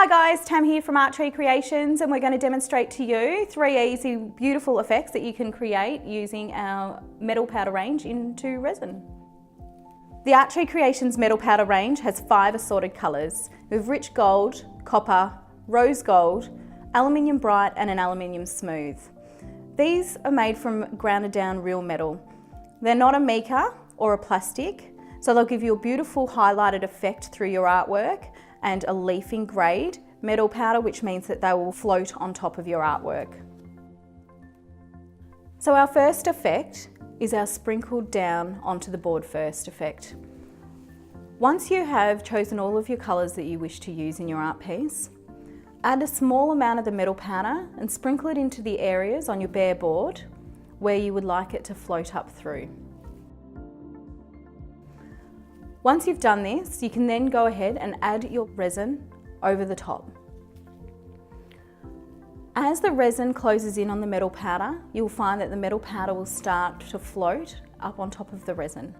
Hi guys, Tam here from Art Tree Creations, and we're going to demonstrate to you 3 easy, beautiful effects that you can create using our metal powder range into resin. The Art Tree Creations metal powder range has 5 assorted colours with rich gold, copper, rose gold, aluminium bright and an aluminium smooth. These are made from grounded down real metal. They're not a mica or a plastic, so they'll give you a beautiful highlighted effect through your artwork, and a leafing grade metal powder, which means that they will float on top of your artwork. So our first effect is our sprinkled down onto the board first effect. Once you have chosen all of your colours that you wish to use in your art piece, add a small amount of the metal powder and sprinkle it into the areas on your bare board where you would like it to float up through. Once you've done this, you can then go ahead and add your resin over the top. As the resin closes in on the metal powder, you'll find that the metal powder will start to float up on top of the resin.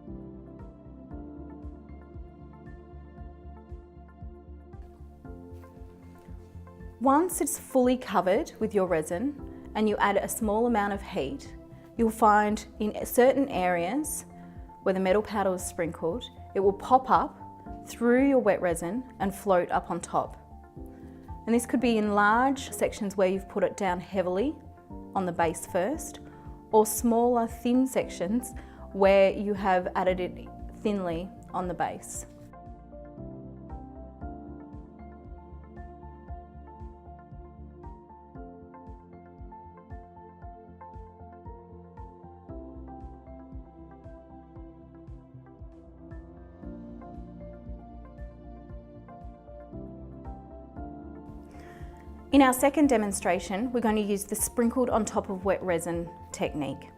Once it's fully covered with your resin and you add a small amount of heat, you'll find in certain areas where the metal powder was sprinkled, it will pop up through your wet resin and float up on top. And this could be in large sections where you've put it down heavily on the base first, or smaller thin sections where you have added it thinly on the base. In our second demonstration, we're going to use the sprinkled on top of wet resin technique.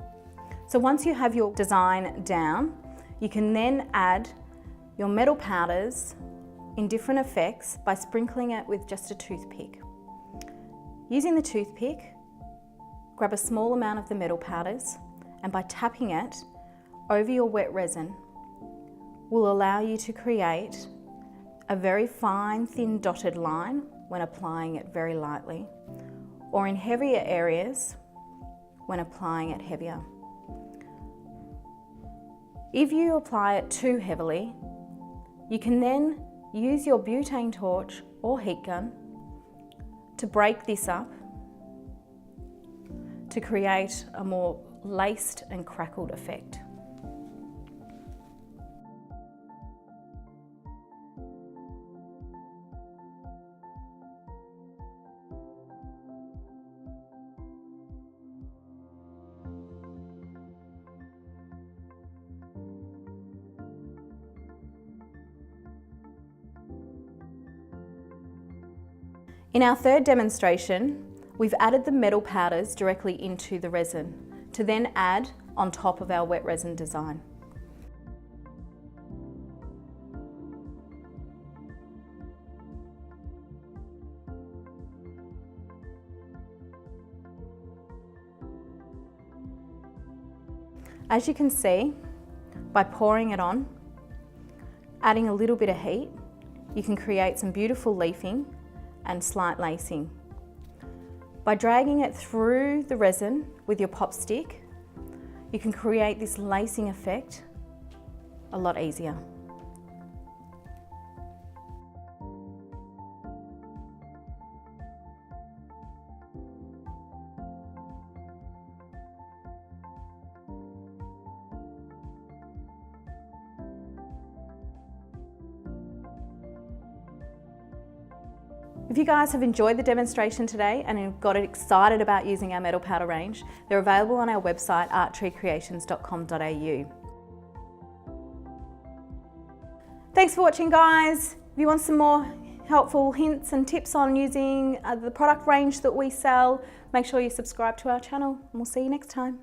So once you have your design down, you can then add your metal powders in different effects by sprinkling it with just a toothpick. Using the toothpick, grab a small amount of the metal powders, and by tapping it over your wet resin will allow you to create a very fine, thin dotted line when applying it very lightly, or in heavier areas when applying it heavier. If you apply it too heavily, you can then use your butane torch or heat gun to break this up to create a more laced and crackled effect. In our third demonstration, we've added the metal powders directly into the resin to then add on top of our wet resin design. As you can see, by pouring it on, adding a little bit of heat, you can create some beautiful leafing and slight lacing. By dragging it through the resin with your pop stick, you can create this lacing effect a lot easier. If you guys have enjoyed the demonstration today and have got excited about using our metal powder range, they're available on our website arttreecreations.com.au. Thanks for watching, guys. If you want some more helpful hints and tips on using the product range that we sell, make sure you subscribe to our channel, and we'll see you next time.